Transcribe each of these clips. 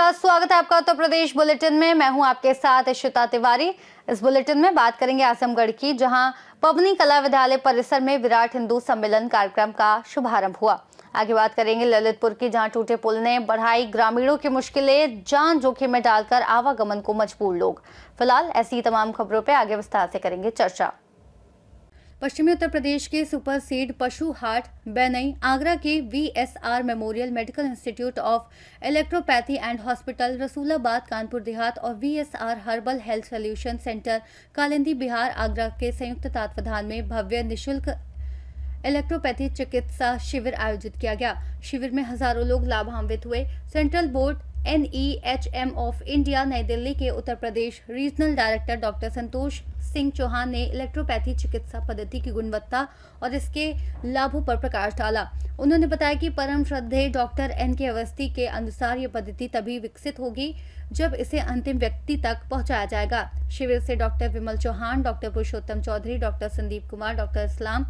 नमस्कार, स्वागत है आपका उत्तर प्रदेश बुलेटिन में। मैं हूं आपके साथ इशिता तिवारी। इस बुलेटिन में बात करेंगे आजमगढ़ की, जहां पवनी कला विद्यालय परिसर में विराट हिंदू सम्मेलन कार्यक्रम का शुभारंभ हुआ। आगे बात करेंगे ललितपुर की, जहां टूटे पुल ने बढ़ाई ग्रामीणों की मुश्किलें, जान जोखिम में डालकर आवागमन को मजबूर लोग। फिलहाल ऐसी तमाम खबरों पर आगे विस्तार से करेंगे चर्चा। पश्चिमी उत्तर प्रदेश के सुपर सीड पशु हाट बेनई, आगरा के VSR memorial medical institute of electropathy and hospital, Rasulabad Kanpur Dehat और VSR herbal health solution centre Kalindi Bihar Agra के संयुक्त तत्वावधान में भव्य निःशुल्क इलेक्ट्रोपैथी चिकित्सा शिविर आयोजित किया गया। शिविर में हजारों लोग लाभान्वित हुए। Central board NEHM of India नई दिल्ली के Uttar Pradesh regional director doctor Santosh Singh Chauhan ने इलेक्ट्रोपैथी चिकित्सा पद्धति की गुणवत्ता और इसके लाभों पर प्रकाश डाला। उन्होंने बताया कि परम श्रद्धेय डॉक्टर NK अवस्थी के अनुसार ये पद्धति तभी विकसित होगी जब इसे अंतिम व्यक्ति तक पहुंचाया जाएगा। शिविर से doctor Vimal Chauhan, doctor Purushottam Chaudhary, doctor Sandeep Kumar, doctor Islam,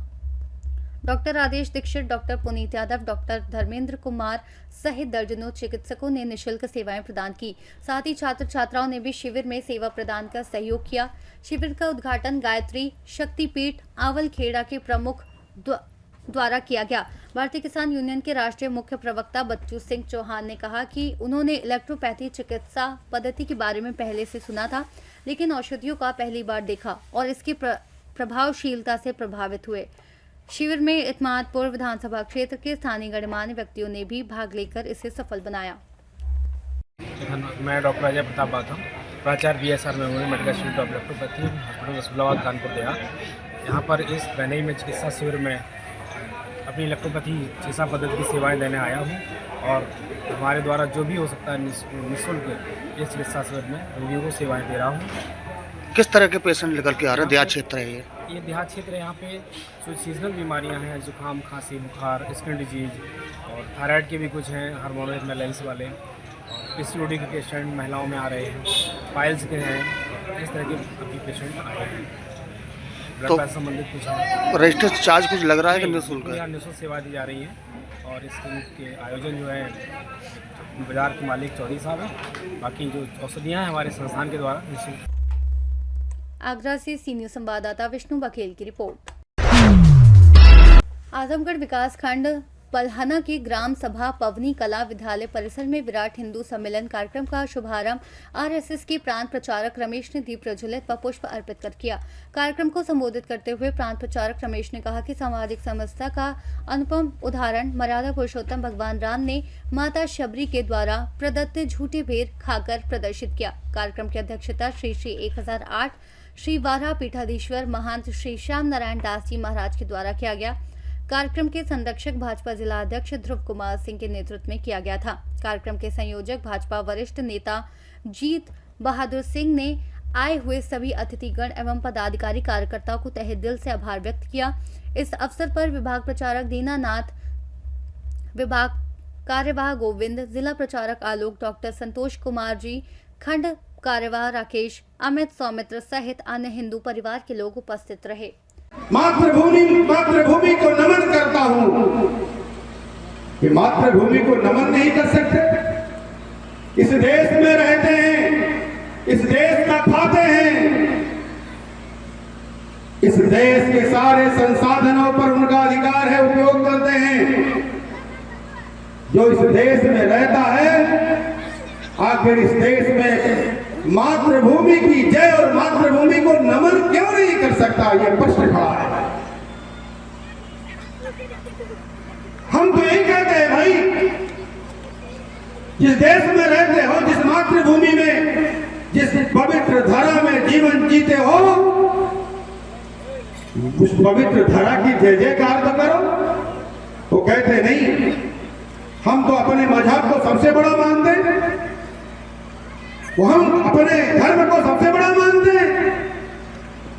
doctor Rajesh Dixit, doctor Puneet Yadav, doctor Dharmendra Kumar सहित दर्जनों चिकित्सकों ने निःशुल्क सेवाएं प्रदान की। साथ ही छात्र छात्राओं ने भी शिविर में सेवा प्रदान कर सहयोग किया। शिविर का उद्घाटन गायत्री शक्तिपीठ आवलखेड़ा के प्रमुख द्वारा किया गया। भारतीय किसान यूनियन के राष्ट्रीय मुख्य प्रवक्ता बच्चू सिंह चौहान ने कहा कि उन्होंने इलेक्ट्रोपैथी चिकित्सा पद्धति के बारे में पहले से सुना था, लेकिन औषधियों का पहली बार देखा और इसकी प्रभावशीलता से प्रभावित हुए। शिविर में इत्मादपुर विधानसभा क्षेत्र के स्थानीय गणमान्य व्यक्तियों ने भी भाग लेकर इसे सफल बनाया। मैं डॉक्टर अजय प्रताप बात हूँ, प्राचार्य VSR memorial medical institute of electropathy hospital Rasulabad Kanpur Dehat. यहाँ पर इस बेनई में चिकित्सा शिविर में अपनी इलेक्ट्रोपैथी चिकित्सा पद्धति की सेवाएं देने आया हूँ और हमारे द्वारा जो भी हो सकता है निःशुल्क इस चिकित्सा शिविर में रोगियों को सेवाएँ दे रहा हूँ। किस तरह के पेशेंट लेकर के आ रहे हैं? देहात क्षेत्र है ये देहात क्षेत्र है। यहाँ पे जो सीजनल बीमारियाँ हैं, जुकाम, खांसी, बुखार, स्किन डिजीज और थायराइड के भी कुछ हैं, हार्मोनल इम्बैलेंस वाले, और PCOD के पेशेंट महिलाओं में आ रहे हैं, पाइल्स के हैं, इस तरह के अभी पेशेंट आ रहे हैं। ब्लड प्रेशर संबंधित कुछ है। रजिस्टर चार्ज कुछ लग रहा है कि निःशुल्क? यहाँ निःशुल्क सेवा दी जा रही है और इसके आयोजन जो है बाजार के मालिक चौधरी साहब हैं। बाकी जो औषधियाँ हैं हमारे संस्थान के द्वारा निःशुल्क। आगरा से सीनियर संवाददाता विष्णु बघेल की रिपोर्ट। आजमगढ़ विकास खंड पलहना की ग्राम सभा पवनी कला विद्यालय परिसर में विराट हिंदू सम्मेलन कार्यक्रम का शुभारंभ RSS के प्रांत प्रचारक रमेश ने दीप प्रज्वलित व पुष्प अर्पित कर किया। कार्यक्रम को संबोधित करते हुए प्रांत प्रचारक रमेश ने कहा कि सामाजिक समरसता का अनुपम उदाहरण मर्यादा पुरुषोत्तम भगवान राम ने माता शबरी के द्वारा प्रदत्त झूठे भेद खाकर प्रदर्शित किया। कार्यक्रम की अध्यक्षता श्री 1008 श्री वारा पीठाधीश्वर महंत श्री श्याम नारायण दास जी महाराज के द्वारा किया गया। कार्यक्रम के संरक्षक भाजपा जिला अध्यक्ष ध्रुव कुमार सिंह के नेतृत्व में किया गया था। कार्यक्रम के संयोजक भाजपा वरिष्ठ नेता जीत बहादुर सिंह ने आए हुए सभी अतिथिगण एवं पदाधिकारी कार्यकर्ताओं को तहे दिल से आभार व्यक्त किया। इस अवसर पर विभाग प्रचारक दीनानाथ, विभाग कार्यवाह गोविंद, जिला प्रचारक आलोक, डॉक्टर संतोष कुमार जी, खंड कार्यवाह राकेश, अमित, सौमित्र सहित अन्य हिंदू परिवार के लोग उपस्थित रहे। मातृभूमि को नमन करता हूँ कि मातृभूमि को नमन नहीं कर सकते। इस देश में रहते हैं, इस देश का खाते हैं, इस देश के सारे संसाधनों पर उनका अधिकार है, उपयोग करते हैं। जो इस देश में रहता है, आखिर इस देश में मातृभूमि की जय और मातृभूमि को नमन क्यों नहीं कर सकता? यह प्रश्न खड़ा है। हम तो यही कहते हैं भाई, जिस देश में रहते हो, जिस मातृभूमि में, जिस पवित्र धरा में जीवन जीते हो, उस पवित्र धरा की जय जयकार तो करो। तो कहते नहीं, हम तो अपने मजहब को सबसे बड़ा मानते हैं, वो हम अपने धर्म को सबसे बड़ा मानते हैं।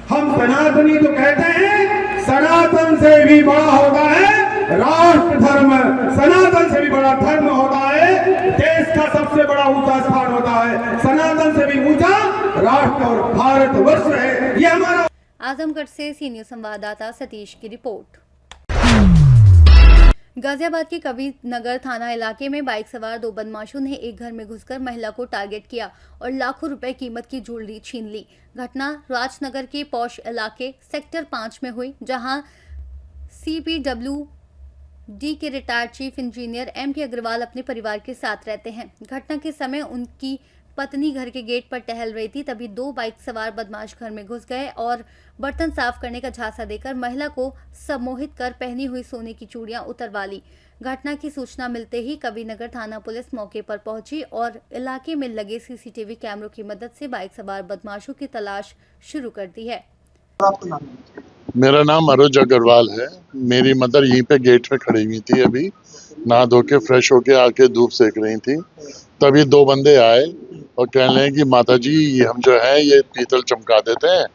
हम सनातनी तो कहते हैं सनातन से भी बड़ा होता है राष्ट्र धर्म, सनातन से भी बड़ा धर्म होता है, देश का सबसे बड़ा ऊंचा स्थान होता है, सनातन से भी ऊंचा राष्ट्र और भारत वर्ष है। ये हमारा। आजमगढ़ से सीनियर संवाददाता सतीश की रिपोर्ट। गाजियाबाद के कबीर नगर थाना इलाके में बाइक सवार दो बदमाशों ने एक घर में घुसकर महिला को टारगेट किया और लाखों रुपए कीमत की ज्वेलरी छीन ली। घटना राजनगर के पौष इलाके सेक्टर 5 में हुई, जहां CPWD के retired chief engineer M.K. Agarwal अपने परिवार के साथ रहते हैं। घटना के समय उनकी पत्नी घर के गेट पर टहल रही थी, तभी दो बाइक सवार बदमाश घर में घुस गए और बर्तन साफ करने का झांसा देकर महिला को सम्मोहित कर पहनी हुई सोने की चूड़ियां उतरवा ली। घटना की सूचना मिलते ही कबीरनगर थाना पुलिस मौके पर पहुंची और इलाके में लगे सीसीटीवी कैमरों की मदद से बाइक सवार बदमाशों की तलाश शुरू कर दी है। मेरा नाम अरुज अग्रवाल है। मेरी मदर यहीं पे गेट में खड़ी हुई थी, अभी नहा धो के फ्रेश होके आके धूप सेक रही थी। तभी दो बंदे आए और कहने लगे कि माता जी हम जो है ये पीतल चमका देते हैं।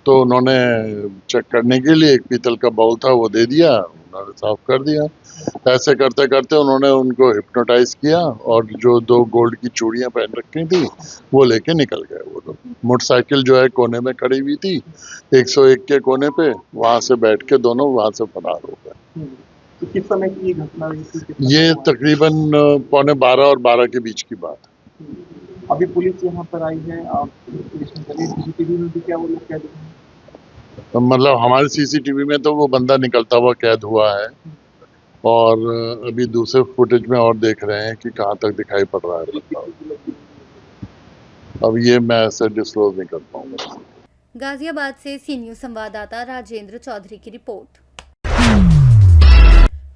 तो उन्होंने चेक करने के लिए एक पीतल का बाउल था वो दे दिया, उन्होंने साफ कर दिया। ऐसे करते करते उन्होंने उनको हिप्नोटाइज किया और जो दो गोल्ड की चूड़ियां पहन रखी थी वो लेके निकल गए वो लोग। मोटरसाइकिल जो है कोने में खड़ी हुई थी 101 के कोने पे, वहां से बैठ के दोनों वहां से फरार हो गए। तो किस समय की ये घटना हुई थी? ये तकरीबन 11:15 और 12 के बीच की बात है। अभी पुलिस यहाँ पर आई है, आप सीसीटीवी में भी क्या वो लोग कैद हैं? तो मतलब हमारे सीसीटीवी में तो वो बंदा निकलता हुआ कैद हुआ है और अभी दूसरे फुटेज में और देख रहे हैं कि कहाँ तक दिखाई पड़ रहा है। अब ये मैं ऐसे डिस्क्लोज नहीं कर पाऊंगा। गाजियाबाद से सी न्यूज संवाददाता राजेंद्र चौधरी की रिपोर्ट।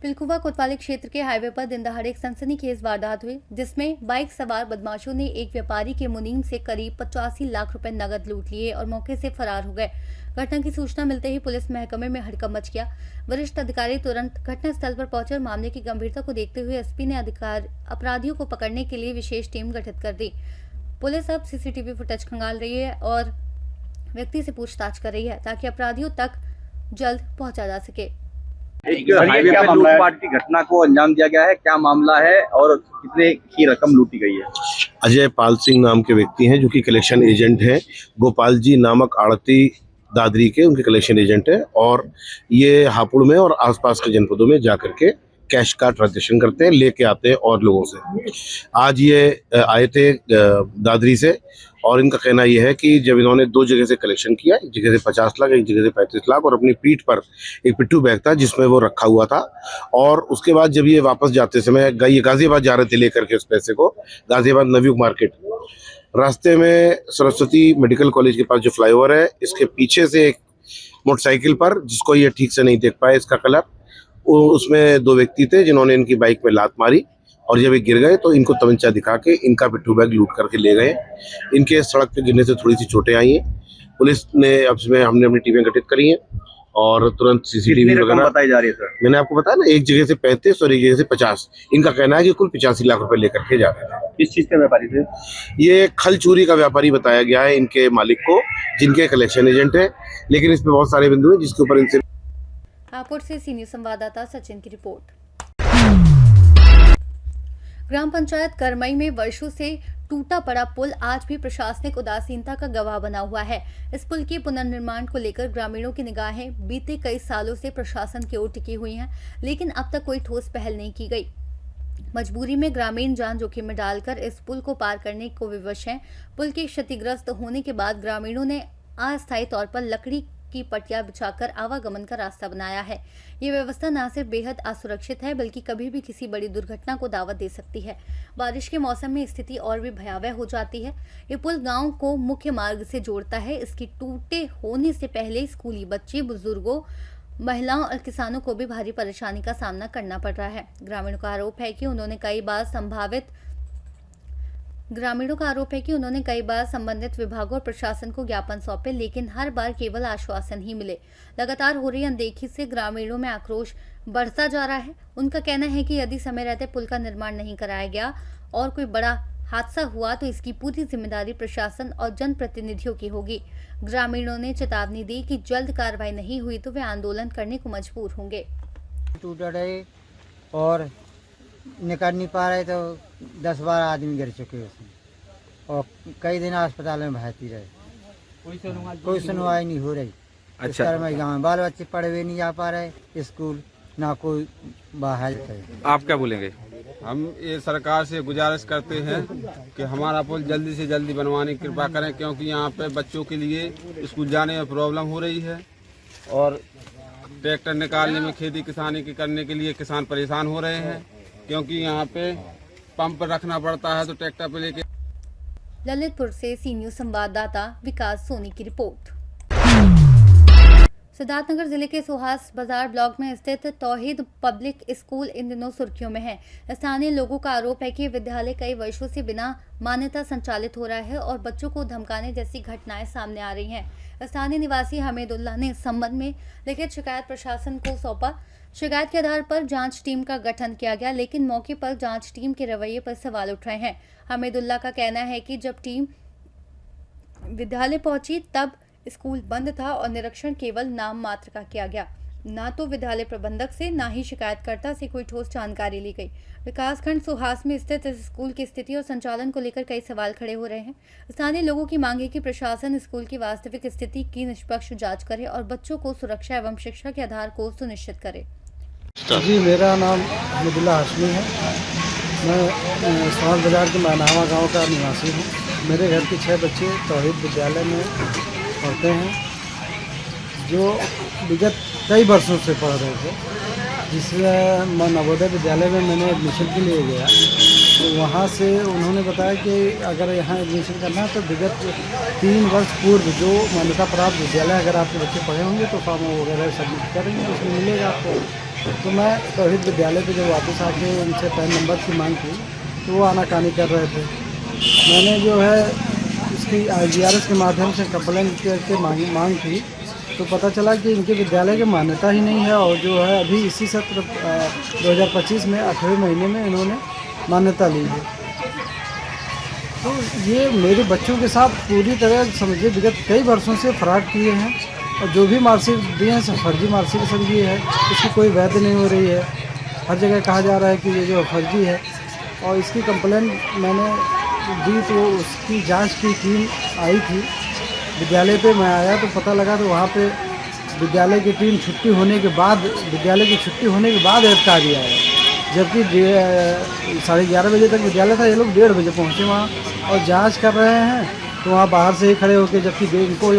पिलखुवा कोतवाली क्षेत्र के हाईवे पर दिन दहाड़े एक सनसनीखेज वारदात हुई, जिसमें बाइक सवार बदमाशों ने एक व्यापारी के मुनीम से करीब 85 लाख रुपए नगद लूट लिए और मौके से फरार हो गए। घटना की सूचना मिलते ही पुलिस महकमे में हड़कंप मच गया। वरिष्ठ अधिकारी तुरंत घटनास्थल पर पहुंचे और मामले की गंभीरता को देखते हुए एसपी ने अपराधियों को पकड़ने के लिए विशेष टीम गठित कर दी। पुलिस अब सीसीटीवी फुटेज खंगाल रही है और व्यक्ति से पूछताछ कर रही है ताकि अपराधियों तक जल्द पहुंचा जा सके। एक हाईवे पे लूटपाट की घटना को अंजाम दिया गया है, क्या मामला है और कितने की रकम लूटी गई है? अजय पाल सिंह नाम के व्यक्ति हैं जो कि कलेक्शन एजेंट हैं। गोपाल जी नामक आड़ती दादरी के उनके कलेक्शन एजेंट हैं और ये हापुड़ में और आसपास के जनपदों में जाकर के कैश का ट्रांजेक्शन करते हैं, लेके आते हैं और लोगों से। आज ये आए थे दादरी से और इनका कहना यह है कि जब इन्होंने दो जगह से कलेक्शन किया, एक जगह से 50 लाख, एक जगह से 35 लाख और अपनी पीठ पर एक पिट्ठू बैग था जिसमें वो रखा हुआ था। और उसके बाद जब ये वापस जाते समय गाजियाबाद जा रहे थे लेकर के उस पैसे को, गाजियाबाद नवयुग मार्केट रास्ते में सरस्वती मेडिकल कॉलेज के पास जो फ्लाईओवर है, इसके पीछे से एक मोटरसाइकिल पर, जिसको ये ठीक से नहीं देख पाए इसका कलर, उसमें दो व्यक्ति थे जिन्होंने इनकी बाइक पे लात मारी और जब ये गिर गए तो इनको तमंचा दिखा के इनका पिट्ठू बैग लूट करके ले गए। इनके सड़क पे गिरने से थोड़ी सी चोटें आई हैं। पुलिस ने अब इसमें हमने अपनी टीमें गठित करी हैं और तुरंत सीसीटीवी वगैरह बताई जा रही है सर। मैंने आपको बताया ना, एक जगह से 35 और एक जगह से 50। इनका कहना है कि कुल 85 लाख रुपए लेकर के जा रहे थे। किस चीज के व्यापारी थे? ये खल चोरी का व्यापारी बताया गया है इनके मालिक को, जिनके कलेक्शन एजेंट है, लेकिन इसमें बहुत सारे बिंदु हैं जिसके ऊपर इनसे। हापुड़ से सी न्यूज संवाददाता सचिन की रिपोर्ट। ग्राम पंचायत करमई में वर्षों से टूटा पड़ा पुल आज भी प्रशासनिक उदासीनता का गवाह बना हुआ है। इस पुल के पुनर्निर्माण को लेकर ग्रामीणों की निगाहें बीते कई सालों से प्रशासन की ओर टिकी हुई हैं, लेकिन अब तक कोई ठोस पहल नहीं की गई। मजबूरी में ग्रामीण जान जोखिम में डालकर इस पुल को पार करने को विवश हैं। पुल के क्षतिग्रस्त होने के बाद ग्रामीणों ने अस्थायी तौर पर लकड़ी की पटिया बिछाकर आवागमन का रास्ता बनाया है। ये व्यवस्था न सिर्फ बेहद असुरक्षित है बल्कि कभी भी किसी बड़ी दुर्घटना को दावत दे सकती है। बारिश के मौसम में स्थिति और भी भयावह हो जाती है। ये पुल गांव को मुख्य मार्ग से जोड़ता है। इसके टूटे होने से पहले स्कूली बच्चे, बुजुर्गों, महिलाओं और किसानों को भी भारी परेशानी का सामना करना पड़ रहा है। ग्रामीणों का आरोप है कि उन्होंने कई बार संबंधित विभागों और प्रशासन को ज्ञापन सौंपे, लेकिन हर बार केवल आश्वासन ही मिले। लगातार हो रही अनदेखी से ग्रामीणों में आक्रोश बढ़ता जा रहा है। उनका कहना है कि यदि समय रहते पुल का निर्माण नहीं कराया गया और कोई बड़ा हादसा हुआ तो इसकी पूरी जिम्मेदारी प्रशासन और जनप्रतिनिधियों की होगी। ग्रामीणों ने चेतावनी दी कि जल्द कार्रवाई नहीं हुई तो वे आंदोलन करने को मजबूर होंगे। टूट रहे और निकल नहीं पा रहे तो 10-12 आदमी गिर चुके उसमें और कई दिन अस्पताल में भर्ती रहे, कोई सुनवाई नहीं हो रही। अच्छा, गाँव में बाल बच्चे पढ़े हुए नहीं जा पा रहे स्कूल, ना कोई बहाल करे। आप क्या बोलेंगे? हम ये सरकार से गुजारिश करते हैं कि हमारा पुल जल्दी से जल्दी बनवाने की कृपा करें, क्योंकि यहाँ पे बच्चों के लिए स्कूल जाने में प्रॉब्लम हो रही है और ट्रैक्टर निकालने में, खेती किसानी के करने के लिए किसान परेशान हो रहे हैं, क्योंकि यहाँ पे पंप रखना पड़ता है तो ट्रैक्टर पे लेके। ललितपुर से सी न्यूज संवाददाता विकास सोनी की रिपोर्ट। सिद्धार्थनगर जिले के सुहास बाजार ब्लॉक में स्थित तौहीद पब्लिक स्कूल इन दिनों सुर्खियों में है। स्थानीय लोगों का आरोप है कि विद्यालय कई वर्षों से बिना मान्यता संचालित हो रहा है और बच्चों को धमकाने जैसी घटनाएं सामने आ रही हैं। स्थानीय निवासी हमीदुल्लाह ने इस संबंध में लिखित शिकायत प्रशासन को सौंपा। शिकायत के आधार पर जांच टीम का गठन किया गया, लेकिन मौके पर जांच टीम के रवैये पर सवाल उठ रहे हैं। हमीदुल्लाह का कहना है कि जब टीम विद्यालय पहुंची तब स्कूल बंद था और निरीक्षण केवल नाम मात्र का किया गया। ना तो विद्यालय प्रबंधक से ना ही शिकायतकर्ता से कोई ठोस जानकारी ली गई। विकासखंड सुहास में स्थित इस स्कूल की स्थिति और संचालन को लेकर कई सवाल खड़े हो रहे हैं। स्थानीय लोगों की मांग है कि प्रशासन स्कूल की वास्तविक स्थिति की निष्पक्ष जांच करे और बच्चों को सुरक्षा एवं शिक्षा के आधार को सुनिश्चित करे। जी, मेरा नाम हमीदुल्लाह हाशमी है। मैं सुहास बाजार के मानावा गांव का निवासी हूँ। मेरे घर के 6 बच्चे तौहीद विद्यालय में पढ़ते हैं, जो विगत कई वर्षों से पढ़ रहे थे। जिसमें मैं नवोदय विद्यालय में मैंने एडमिशन के लिए गया तो वहाँ से उन्होंने बताया कि अगर यहाँ एडमिशन करना है तो विगत 3 वर्ष पूर्व जो मान्यता प्राप्त विद्यालय अगर आपके बच्चे पढ़े होंगे तो फॉर्म वगैरह सबमिट करेंगे, उसमें मिलेगा आपको। तो मैं तौहीद विद्यालय पे जब वापस आके उनसे पैन नंबर की मांग की तो वो आनाकानी कर रहे थे। मैंने जो है इसकी IGRS के माध्यम से कंप्लेंट करके मांग की तो पता चला कि इनके विद्यालय की मान्यता ही नहीं है और जो है अभी इसी सत्र 2025 में 8वें महीने में इन्होंने मान्यता ली है। तो ये मेरे बच्चों के साथ पूरी तरह समझिए विगत कई वर्षों से फ्रॉड किए हैं और जो भी मार्कशीट दिए हैं सब फर्जी मार्कशीट समझिए है, इसकी कोई वैध नहीं हो रही है। हर जगह कहा जा रहा है कि ये जो फर्जी है और इसकी कंप्लेंट मैंने दी तो उसकी जांच की टीम आई थी विद्यालय पे। मैं आया तो पता लगा तो वहाँ पे विद्यालय की टीम छुट्टी होने के बाद एफता दिया है, जबकि 11:30 बजे तक विद्यालय था, ये लोग 1:30 बजे पहुँचे वहाँ और जांच कर रहे हैं। तो वहाँ बाहर से ही खड़े होकर, जबकि इनको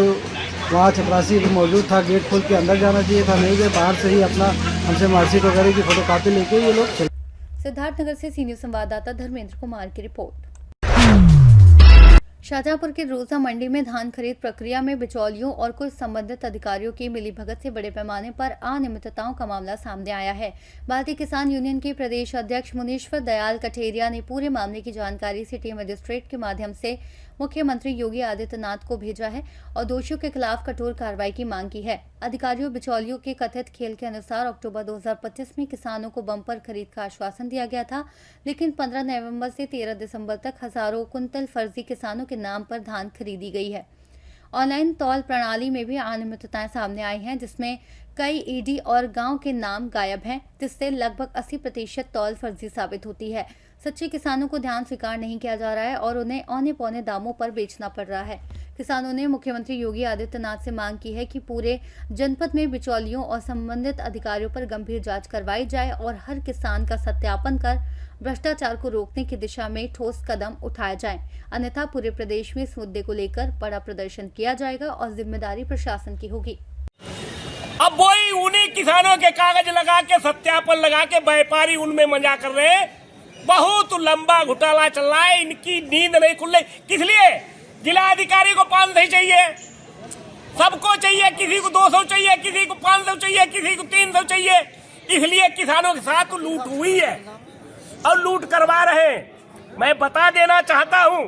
वहाँ चपरासी मौजूद था, गेट खोल के अंदर जाना चाहिए था, नहीं गए, बाहर से ही अपना हमसे मार्कशीट वगैरह की फोटोकॉपी लेके ये लोग चले। सिद्धार्थनगर से सी न्यूज संवाददाता धर्मेंद्र कुमार की रिपोर्ट। शाहजहांपुर के रोजा मंडी में धान खरीद प्रक्रिया में बिचौलियों और कुछ संबंधित अधिकारियों की मिलीभगत से बड़े पैमाने पर अनियमितताओं का मामला सामने आया है। भारतीय किसान यूनियन के प्रदेश अध्यक्ष मुनीश्वर दयाल कठेरिया ने पूरे मामले की जानकारी सिटी मजिस्ट्रेट के माध्यम से मुख्यमंत्री योगी आदित्यनाथ को भेजा है और दोषियों के खिलाफ कठोर कार्रवाई की मांग की है। अधिकारियों बिचौलियों के कथित खेल के अनुसार अक्टूबर 2025 में किसानों को बम्पर खरीद का आश्वासन दिया गया था, लेकिन 15 नवंबर से 13 दिसंबर तक हजारों कुंतल फर्जी किसानों के नाम पर धान खरीदी गई है। ऑनलाइन तौल प्रणाली में भी अनियमितताएं सामने आई हैं, जिसमें कई ईडी और गांव के नाम गायब हैं, जिससे लगभग 80% तौल फर्जी साबित होती है। सच्चे किसानों को ध्यान स्वीकार नहीं किया जा रहा है और उन्हें औने पौने दामों पर बेचना पड़ रहा है। किसानों ने मुख्यमंत्री योगी आदित्यनाथ से मांग की है कि पूरे जनपद में बिचौलियों और संबंधित अधिकारियों पर गंभीर जांच करवाई जाए और हर किसान का सत्यापन कर भ्रष्टाचार को रोकने की दिशा में ठोस कदम उठाया जाए, अन्यथा पूरे प्रदेश में इस मुद्दे को लेकर बड़ा प्रदर्शन किया जाएगा और जिम्मेदारी प्रशासन की होगी। अब वही उन्हीं किसानों के कागज लगा के सत्यापन लगा के व्यापारी उनमें मजा कर रहे हैं। बहुत लंबा घोटाला चल रहा है, इनकी नींद नहीं खुल रही। किस लिए? जिला अधिकारी को 500 चाहिए, सबको चाहिए, किसी को 200 चाहिए, किसी को 500 चाहिए, किसी को 300 चाहिए। इसलिए किसानों के साथ लूट हुई है और लूट करवा रहे हैं। मैं बता देना चाहता हूं,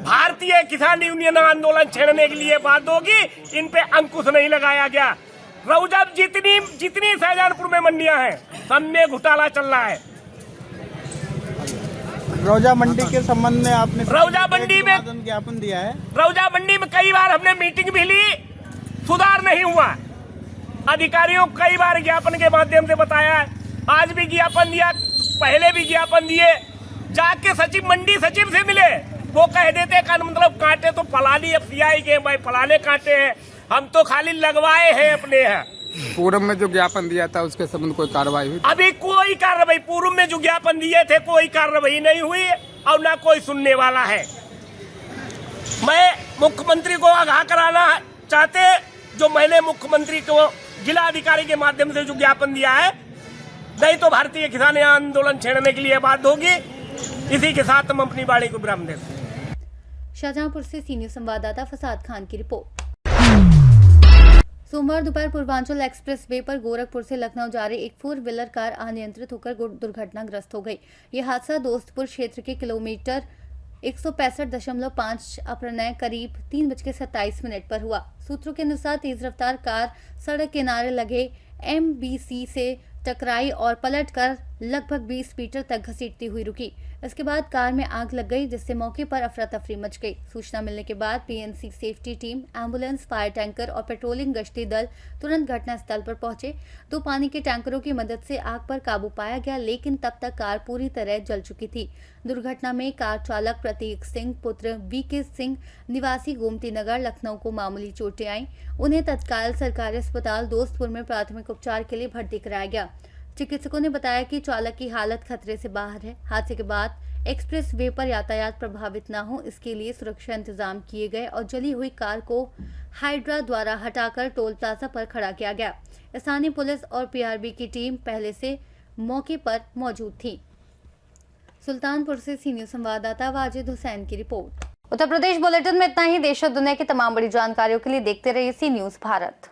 भारतीय किसान यूनियन आंदोलन छेड़ने के लिए बात होगी, इन पे अंकुश नहीं लगाया गया। रौजा जितनी शाहजहांपुर में मंडियां हैं, सब में घोटाला चल रहा है। रौजा मंडी के संबंध में आपने रौजा मंडी में ज्ञापन दिया है। रौजा मंडी में कई बार हमने मीटिंग भी ली, सुधार नहीं हुआ। अधिकारियों को कई बार ज्ञापन के माध्यम से बताया, आज भी ज्ञापन दिया, पहले भी ज्ञापन दिए। जाके सचिव मंडी सचिव से मिले, वो कह देते का मतलब कांटे तो फलानी FCI के भाई फलाने कांटे हैं, हम तो खाली लगवाए हैं अपने यहाँ। पूर्व में जो ज्ञापन दिया था उसके संबंध कोई कार्रवाई हुई? अभी कोई कार्रवाई, पूर्व में जो ज्ञापन दिए थे कोई कार्रवाई नहीं हुई और ना कोई सुनने वाला है। मैं मुख्यमंत्री को आगाह कराना चाहते, जो मैंने मुख्यमंत्री को जिला अधिकारी के माध्यम से जो ज्ञापन दिया है, नहीं तो भारतीय किसान आंदोलन छेड़ने के लिए बात होगी। इसी के साथ हम अपनी वाणी को विराम देते हैं। शाहजहांपुर से सीनियर संवाददाता फसाद खान की रिपोर्ट। सोमवार दोपहर पूर्वांचल एक्सप्रेस वे पर गोरखपुर से लखनऊ जा रही एक 4 व्हीलर कार अनियंत्रित होकर दुर्घटनाग्रस्त हो गई। यह हादसा दोस्तपुर क्षेत्र के किलोमीटर 165.5 अपराह्न करीब 3:27 पर हुआ। सूत्रों के अनुसार तेज रफ्तार कार सड़क किनारे लगे MBC से टकराई और पलटकर लगभग 20 मीटर तक घसीटती हुई रुकी। इसके बाद कार में आग लग गई, जिससे मौके पर अफरा तफरी मच गई। सूचना मिलने के बाद PNC safety team, ambulance, fire tanker और पेट्रोलिंग गश्ती दल तुरंत घटनास्थल पर पहुंचे। 2 पानी के टैंकरों की मदद से आग पर काबू पाया गया, लेकिन तब तक कार पूरी तरह जल चुकी थी। दुर्घटना में कार चालक प्रतीक सिंह पुत्र VK सिंह निवासी गोमती नगर लखनऊ को मामूली चोटें आईं। उन्हें तत्काल सरकारी अस्पताल दोस्तपुर में प्राथमिक उपचार के लिए भर्ती कराया गया। चिकित्सकों ने बताया कि चालक की हालत खतरे से बाहर है। हादसे के बाद एक्सप्रेस वे पर यातायात प्रभावित न हो, इसके लिए सुरक्षा इंतजाम किए गए और जली हुई कार को हाइड्रा द्वारा हटाकर टोल प्लाजा पर खड़ा किया गया। स्थानीय पुलिस और PRB की टीम पहले से मौके पर मौजूद थी। सुल्तानपुर से सीनियर संवाददाता वाजिद हुसैन की रिपोर्ट। उत्तर प्रदेश बुलेटिन में इतना ही। देश और दुनिया की तमाम बड़ी जानकारियों के लिए देखते रहिए सी न्यूज़ भारत।